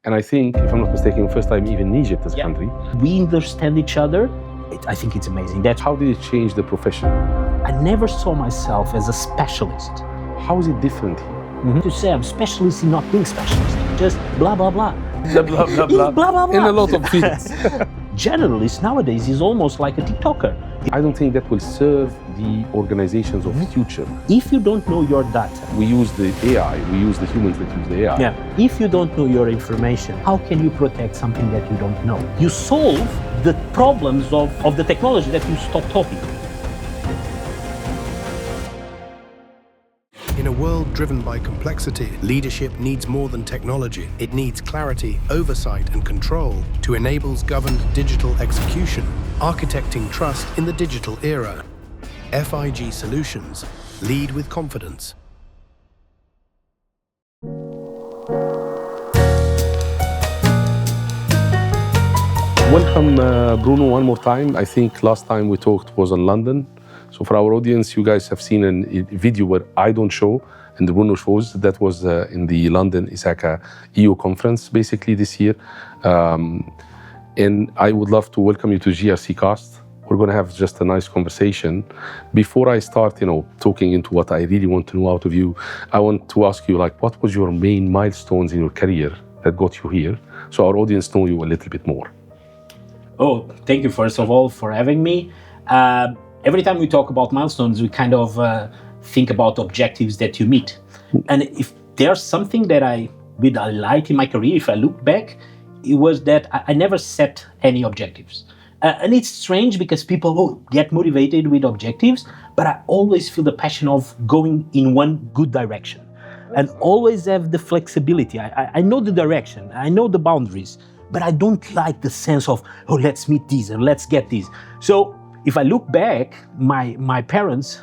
And I think, if I'm not mistaken, first time even in Egypt as a country. We understand each other. I think it's amazing. How did it change the profession? I never saw myself as a specialist. How is it different here? To say I'm specialist in not being specialist, just blah, blah, blah. Blah, blah, blah, blah. Blah, blah, blah. In a lot of fields. Generalist nowadays is almost like a TikToker. I don't think that will serve the organizations of the future. If you don't know your data, We use the AI, we use the humans that use the AI. if you don't know your information, how can you protect something that you don't know? You solve the problems of the technology that you stop talking. In a world driven by complexity, leadership needs more than technology. It needs clarity, oversight, and control to enable governed digital execution, architecting trust in the digital era. FIG Solutions lead with confidence. Welcome, Bruno, one more time. I think last time we talked was in London. So for our audience, you guys have seen a video where I don't show and Bruno shows. That was in the London ISACA EU conference, basically this year. And I would love to welcome you to GRCAST. We're going to have just a nice conversation. Before I start, talking into what I really want to know out of you, I want to ask you, what was your main milestones in your career that got you here, so our audience know you a little bit more? Oh, thank you, first of all, for having me. Every time we talk about milestones, we kind of think about objectives that you meet. And if there's something that I did a light in my career, if I look back, it was that I never set any objectives. And it's strange because people get motivated with objectives, but I always feel the passion of going in one good direction and always have the flexibility. I know the direction, I know the boundaries, but I don't like the sense of, let's meet these and let's get these. So if I look back, my parents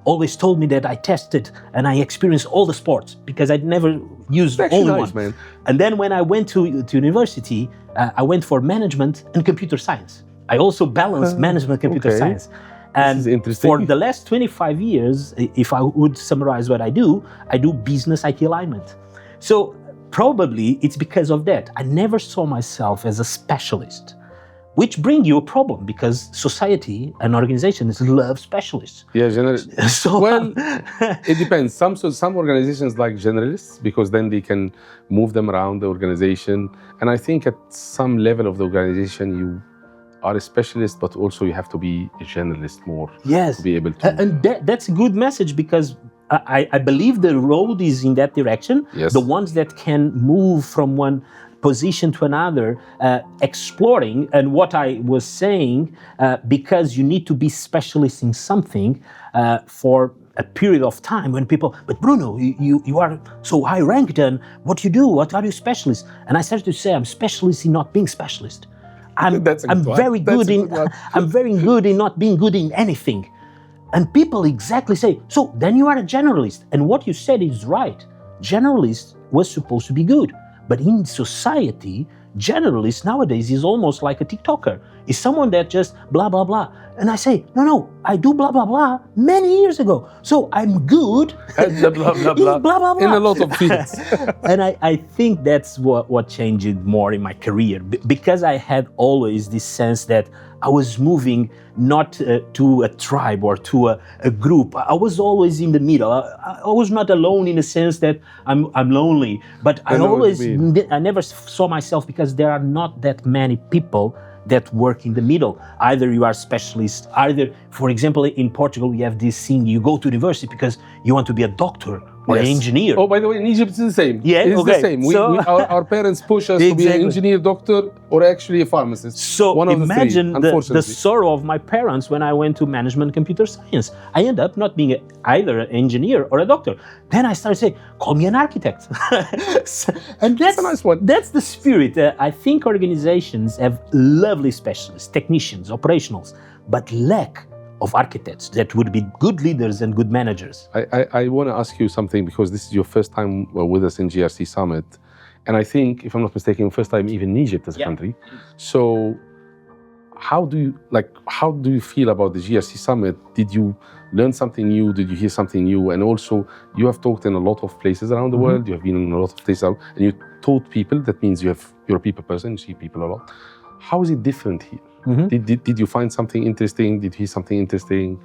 always told me that I tested and I experienced all the sports because I'd never used only one. Man. And then when I went to university, I went for management and computer science. I also balanced management and computer science. And for the last 25 years, if I would summarize what I do business IT alignment. So probably it's because of that. I never saw myself as a specialist, which brings you a problem because society and organizations love specialists. Yeah, generalists. Well, it depends. Some organizations like generalists because then they can move them around the organization. And I think at some level of the organization, you are a specialist, but also you have to be a generalist more. Yes. To be able to. And that's a good message because I believe the road is in that direction. Yes. The ones that can move from one position to another, exploring, and what I was saying, because you need to be specialist in something for a period of time when people, but Bruno, you are so high ranked and what you do, what are you specialist? And I started to say, I'm specialist in not being specialist. I'm very good in not being good in anything. And people exactly say, so then you are a generalist. And what you said is right. Generalist was supposed to be good. But in society, generalist nowadays is almost like a TikToker. It's someone that just blah, blah, blah. And I say, no, I do blah, blah, blah many years ago. So I'm good blah, blah, blah, blah, blah, blah, blah. in a lot of fields. And I think that's what changed more in my career. Because I had always this sense that I was moving not to a tribe or to a group. I was always in the middle. I was not alone in the sense that I'm lonely, but I never saw myself because there are not that many people that work in the middle. Either you are specialist, either, for example, in Portugal, we have this thing, you go to university because you want to be a doctor or an engineer. Oh, by the way, in Egypt, it's the same. Yeah, it's the same. Our parents push us to be an engineer, doctor, or actually a pharmacist. So imagine the sorrow of my parents when I went to management computer science. I ended up not being either an engineer or a doctor. Then I started saying, call me an architect. And that's a nice one. That's the spirit. I think organizations have lovely specialists, technicians, operationals, but lack of architects that would be good leaders and good managers. I want to ask you something because this is your first time with us in GRC Summit. And I think, if I'm not mistaken, first time even in Egypt as a country. So how do you feel about the GRC Summit? Did you learn something new? Did you hear something new? And also, you have talked in a lot of places around the world. You have been in a lot of places, and you taught people. That means you're a people person. You see people a lot. How is it different here? Did you find something interesting? Did you hear something interesting?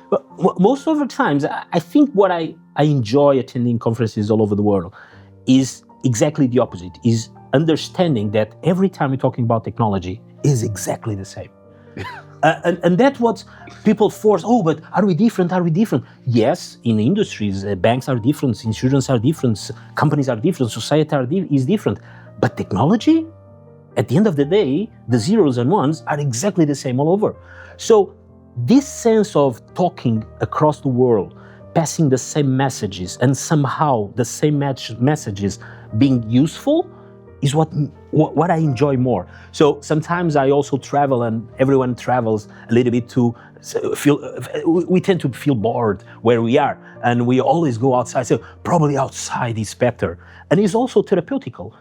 Well, most of the times, I think what I enjoy attending conferences all over the world is exactly the opposite, is understanding that every time we're talking about technology is exactly the same. And that's what people force, but are we different? Are we different? Yes, in industries, banks are different, insurance are different, companies are different, society is different. But technology, at the end of the day, the zeros and ones are exactly the same all over. So this sense of talking across the world, passing the same messages, and somehow the same messages being useful is what I enjoy more. So sometimes I also travel, and everyone travels a little bit to feel, we tend to feel bored where we are, and we always go outside. So probably outside is better. And it's also therapeutical.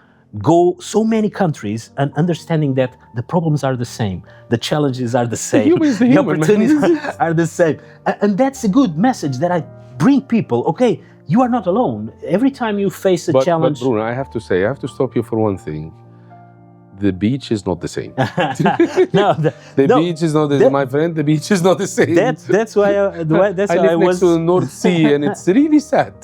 Go so many countries and understanding that the problems are the same, the challenges are the same, the opportunities are the same. And that's a good message that I bring people. Okay, you are not alone. Every time you face a challenge. But Bruno, I have to say, I have to stop you for one thing. The beach is not the same. The beach is not the same, my friend. The beach is not the same. That's why I live next to the North Sea, and it's really sad.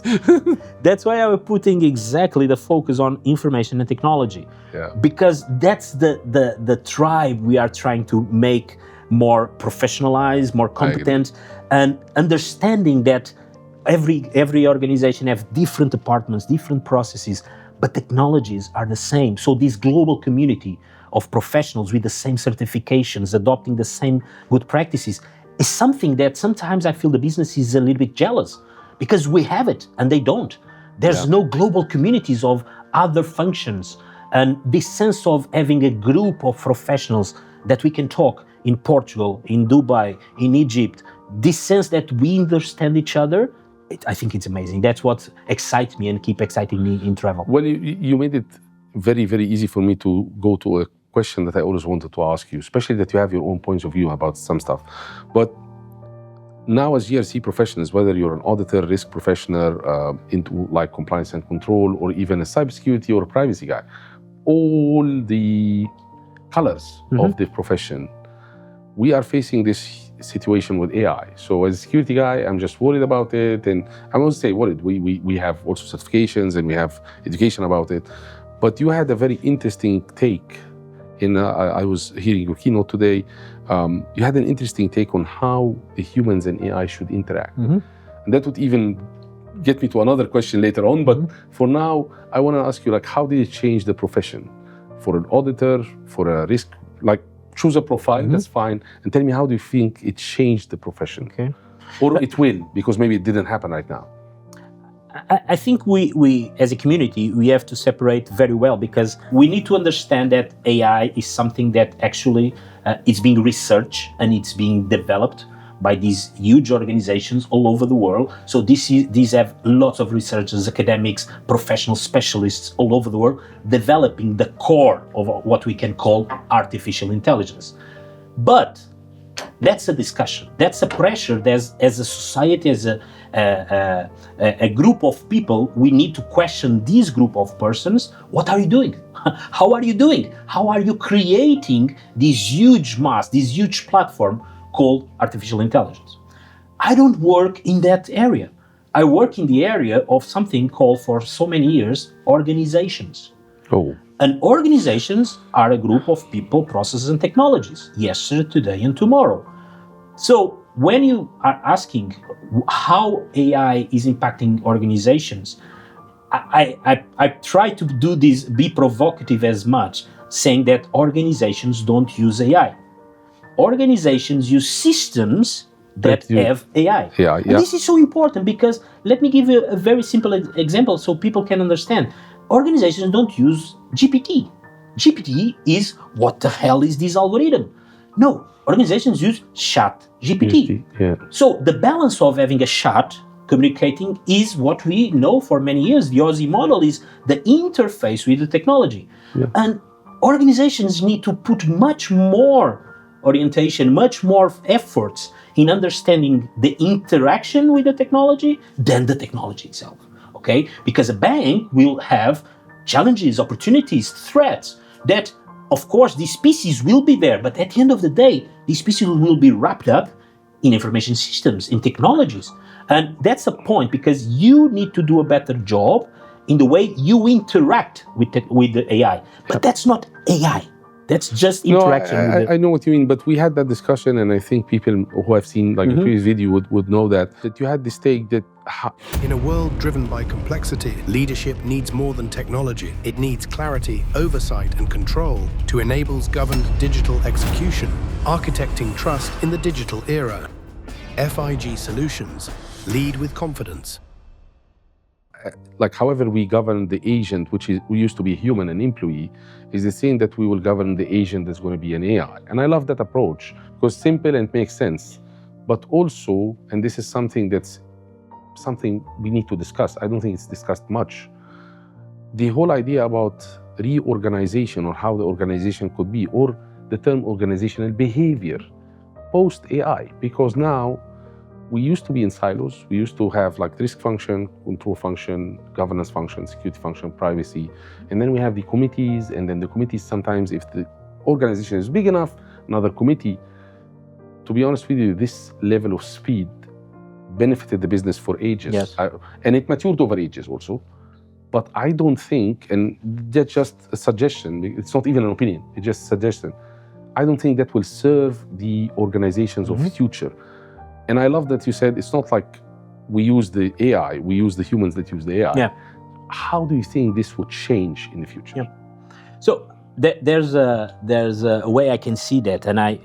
That's why I was putting exactly the focus on information and technology. Yeah. Because that's the tribe we are trying to make more professionalized, more competent, and understanding that every organization has different departments, different processes, but technologies are the same. So this global community of professionals with the same certifications, adopting the same good practices, is something that sometimes I feel the business is a little bit jealous, because we have it and they don't. There's no global communities of other functions, and this sense of having a group of professionals that we can talk in Portugal, in Dubai, in Egypt, this sense that we understand each other, I think it's amazing. That's what excites me and keep exciting me in travel. Well, you made it very, very easy for me to go to a question that I always wanted to ask you, especially that you have your own points of view about some stuff. But now as GRC professionals, whether you're an auditor, risk professional, into like compliance and control, or even a cybersecurity or a privacy guy, all the colors of the profession, we are facing this situation with AI. So as a security guy, I'm just worried about it, and I won't say worried. We have also certifications and we have education about it. But you had a very interesting take. I was hearing your keynote today. You had an interesting take on how the humans and AI should interact. And that would even get me to another question later on. But for now, I want to ask you, like, how did it change the profession? For an auditor, for a risk, like, choose a profile, that's fine. And tell me, how do you think it changed the profession? Okay. Or it will, because maybe it didn't happen right now. I think we, as a community, we have to separate very well, because we need to understand that AI is something that actually is being researched and it's being developed by these huge organizations all over the world. So these have lots of researchers, academics, professional specialists all over the world developing the core of what we can call artificial intelligence. But that's a discussion. That's a pressure that as a society, as a group of people, we need to question this group of persons. What are you doing? How are you doing? How are you creating this huge mass, this huge platform called artificial intelligence? I don't work in that area. I work in the area of something called for so many years, organizations. And organizations are a group of people, processes, and technologies, yesterday, today, and tomorrow. So when you are asking how AI is impacting organizations, I try to do this, be provocative as much, saying that organizations don't use AI. Organizations use systems that have AI. And this is so important, because let me give you a very simple example so people can understand. Organizations don't use GPT. GPT is, what the hell is this algorithm? No, organizations use ChatGPT. So the balance of having a chat communicating is what we know for many years. The Aussie model is the interface with the technology. And organizations need to put much more orientation, much more efforts in understanding the interaction with the technology than the technology itself, okay? Because a bank will have challenges, opportunities, threats that, of course, these pieces will be there, but at the end of the day, these pieces will be wrapped up in information systems, in technologies. And that's a point, because you need to do a better job in the way you interact with the AI. But that's not AI. That's just interaction. I know what you mean, but we had that discussion, and I think people who have seen like the previous video would know that you had this take that... In a world driven by complexity, leadership needs more than technology. It needs clarity, oversight, and control to enable governed digital execution, architecting trust in the digital era. FIG Solutions lead with confidence. Like however we govern the agent, we used to be a human, an employee, is the same that we will govern the agent that's going to be an AI. And I love that approach because simple and makes sense. But also, and this is something we need to discuss, I don't think it's discussed much, the whole idea about reorganization or how the organization could be, or the term organizational behavior post-AI, because now we used to be in silos. We used to have like risk function, control function, governance function, security function, privacy. And then we have the committees, and then the committees sometimes, if the organization is big enough, another committee. To be honest with you, this level of speed benefited the business for ages. Yes. And it matured over ages also. But I don't think, and that's just a suggestion, it's not even an opinion, it's just a suggestion. I don't think that will serve the organizations of future. And I love that you said it's not like we use the AI, we use the humans that use the AI. Yeah. How do you think this would change in the future? Yeah. So there's a way I can see that, and I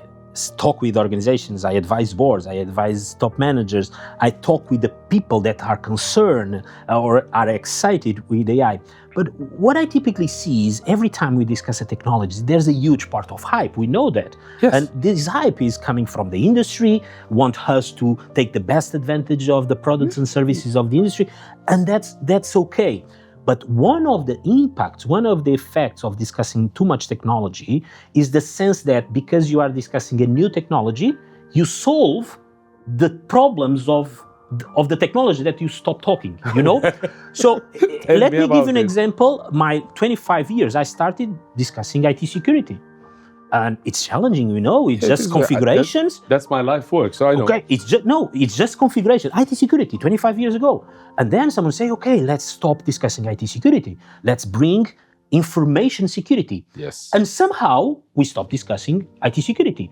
talk with organizations, I advise boards, I advise top managers, I talk with the people that are concerned or are excited with AI. But what I typically see is every time we discuss a technology, there's a huge part of hype. We know that. Yes. And this hype is coming from the industry, want us to take the best advantage of the products and services of the industry, and that's okay. But one of the impacts, one of the effects of discussing too much technology is the sense that because you are discussing a new technology, you solve the problems of the technology that you stop talking, you know? So let me give you an example. My 25 years, I started discussing IT security. And it's challenging, you know, it's just configurations. That's my life work, so I know. Okay, it's just configuration, IT security, 25 years ago. And then someone say, okay, let's stop discussing IT security. Let's bring information security. Yes. And somehow we stop discussing IT security.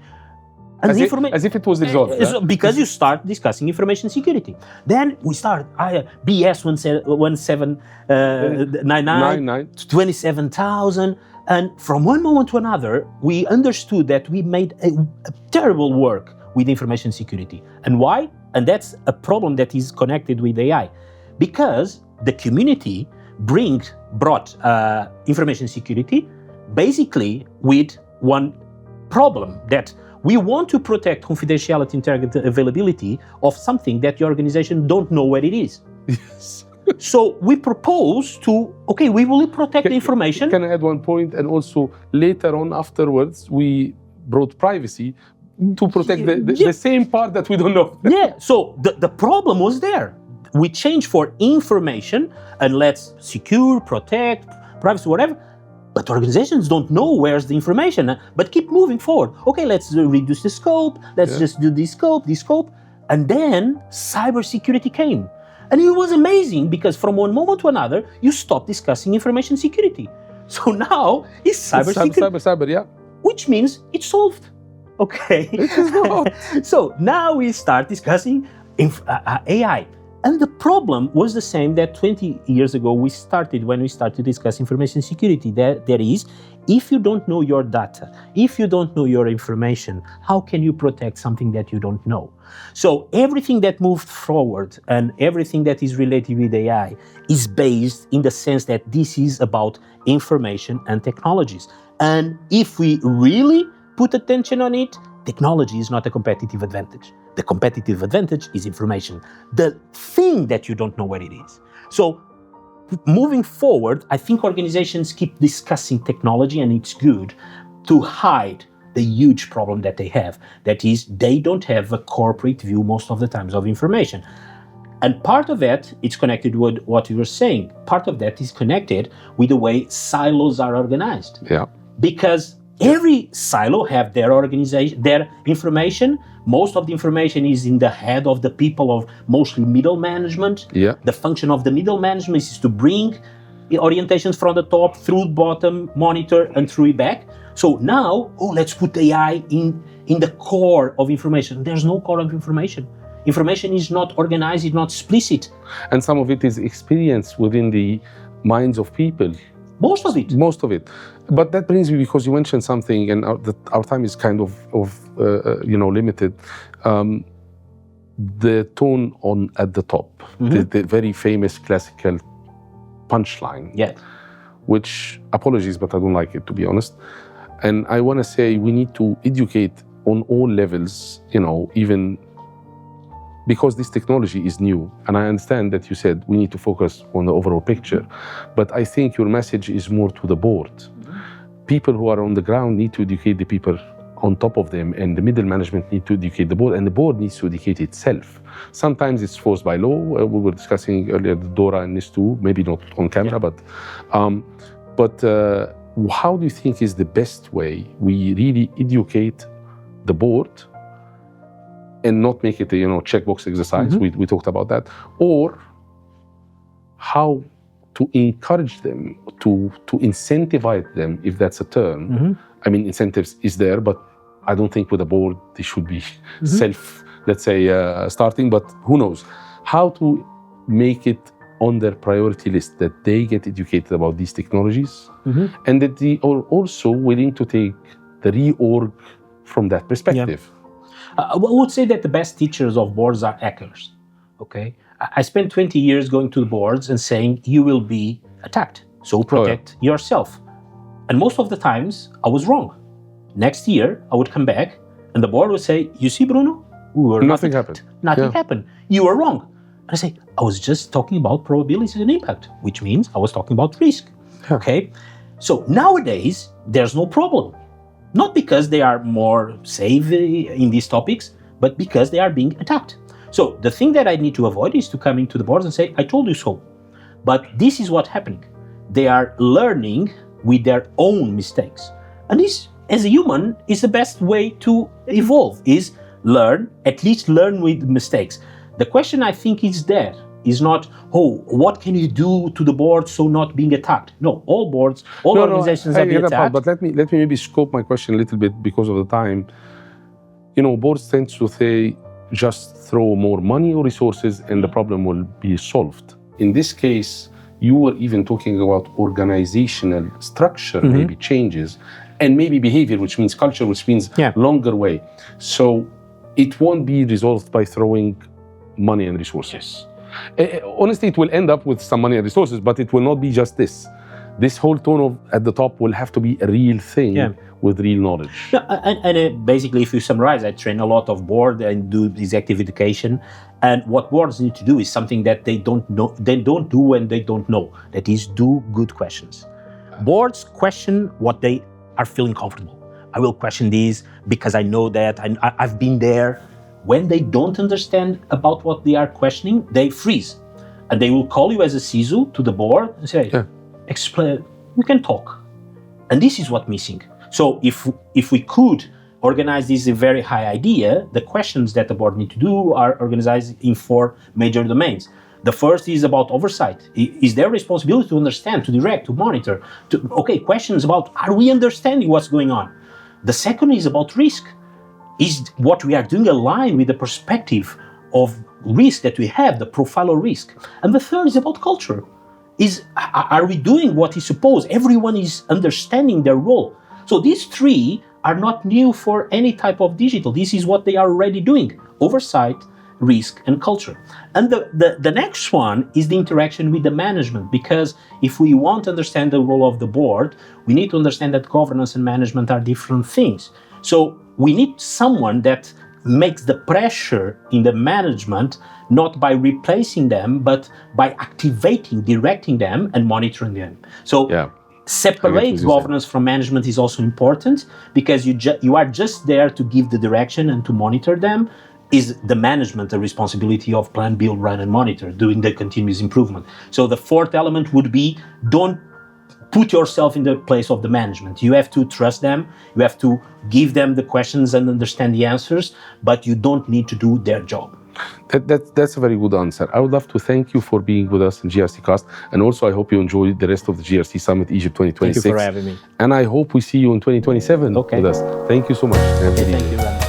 And as if it was resolved. Because you start discussing information security. Then we start BS 1799, 27,000. And from one moment to another, we understood that we made a terrible work with information security. And why? And that's a problem that is connected with AI. Because the community brought information security basically with one problem, that we want to protect confidentiality, integrity, availability of something that the organization don't know where it is. Yes. So we propose to, okay, we will protect the information. Can I add one point? And also later on afterwards, we brought privacy to protect the same part that we don't know. Yeah, so the problem was there. We changed for information and let's secure, protect, privacy, whatever. But organizations don't know where's the information, but keep moving forward. Okay, let's reduce the scope. Let's just do this scope. And then cybersecurity came. And it was amazing because from one moment to another, you stop discussing information security. So now it's cybersecurity. Cyber, yeah. Which means it's solved. Okay. It is not. So now we start discussing AI. And the problem was the same that 20 years ago when we started to discuss information security. That is, if you don't know your data, if you don't know your information, how can you protect something that you don't know? So everything that moved forward and everything that is related with AI is based in the sense that this is about information and technologies. And if we really put attention on it, technology is not a competitive advantage. The competitive advantage is information, the thing that you don't know where it is. So moving forward, I think organizations keep discussing technology, and it's good to hide the huge problem that they have. That is, they don't have a corporate view most of the times of information. And part of that is connected with what you were saying. Part of that is connected with the way silos are organized. Yeah. Because every silo have their organization, their information. Most of the information is in the head of the people of mostly middle management. Yeah. The function of the middle management is to bring orientations from the top through the bottom, monitor, and through it back. So now, let's put AI in the core of information. There's no core of information. Information is not organized, it's not explicit. And some of it is experienced within the minds of people. Most of it. Most of it. But that brings me, because you mentioned something, and our time is kind of limited. The tone at the top, the very famous classical punchline. Yeah. Which, apologies, but I don't like it, to be honest. And I want to say we need to educate on all levels, even because this technology is new. And I understand that you said we need to focus on the overall picture, but I think your message is more to the board. People who are on the ground need to educate the people on top of them, and the middle management need to educate the board, and the board needs to educate itself. Sometimes it's forced by law. We were discussing earlier the DORA and NIS2, maybe not on camera, but how do you think is the best way we really educate the board and not make it a checkbox exercise? We talked about that. Or how to encourage them, to incentivize them, if that's a term. I mean, incentives is there, but I don't think with the board they should be starting, but who knows. How to make it on their priority list, that they get educated about these technologies, and that they are also willing to take the reorg from that perspective. I would say that the best teachers of boards are hackers, okay? I spent 20 years going to the boards and saying, you will be attacked, so protect yourself. And most of the times, I was wrong. Next year, I would come back, and the board would say, you see, Bruno, nothing happened. Nothing happened. You were wrong. And I say, I was just talking about probabilities and impact, which means I was talking about risk, okay? So nowadays, there's no problem. Not because they are more savvy in these topics, but because they are being attacked. So the thing that I need to avoid is to come into the boards and say, I told you so. But this is what's happening. They are learning with their own mistakes. And this, as a human, is the best way to evolve, is at least learn with mistakes. The question I think is not, what can you do to the board so not being attacked? No, all boards, all organizations are being attacked. But let me maybe scope my question a little bit because of the time. Boards tend to say, just throw more money or resources and the problem will be solved. In this case, you were even talking about organizational structure, maybe changes, and maybe behavior, which means culture, which means longer way. So it won't be resolved by throwing money and resources. Honestly, it will end up with some money and resources, but it will not be just this. This whole tone at the top will have to be a real thing with real knowledge. And basically, if you summarize, I train a lot of board and do executive education. And what boards need to do is something that they don't know, they don't do when they don't know. That is, do good questions. Boards question what they are feeling comfortable. I will question these because I know that I've been there. When they don't understand about what they are questioning, they freeze. And they will call you as a CISO to the board and say, explain, we can talk. And this is what's missing. So if we could organize this a very high idea, the questions that the board need to do are organized in 4 major domains. The first is about oversight. Is their responsibility to understand, to direct, to monitor, questions about, are we understanding what's going on? The second is about risk. Is what we are doing aligned with the perspective of risk that we have, the profile of risk? And the third is about culture. Are we doing what is supposed? Everyone is understanding their role. So these 3 are not new for any type of digital. This is what they are already doing: oversight, risk, and culture. And the next one is the interaction with the management, because if we want to understand the role of the board, we need to understand that governance and management are different things. So we need someone that makes the pressure in the management, not by replacing them, but by activating, directing them, and monitoring them. So separate governance from management is also important, because you are just there to give the direction and to monitor them. Is the management the responsibility of plan, build, run, and monitor, doing the continuous improvement? So the fourth element would be, don't put yourself in the place of the management. You have to trust them, you have to give them the questions and understand the answers, but you don't need to do their job. That's a very good answer. I would love to thank you for being with us in GRCAST, and also I hope you enjoy the rest of the GRC Summit Egypt 2026. Thank you for having me. And I hope we see you in 2027 with us. Thank you so much. Okay, thank you.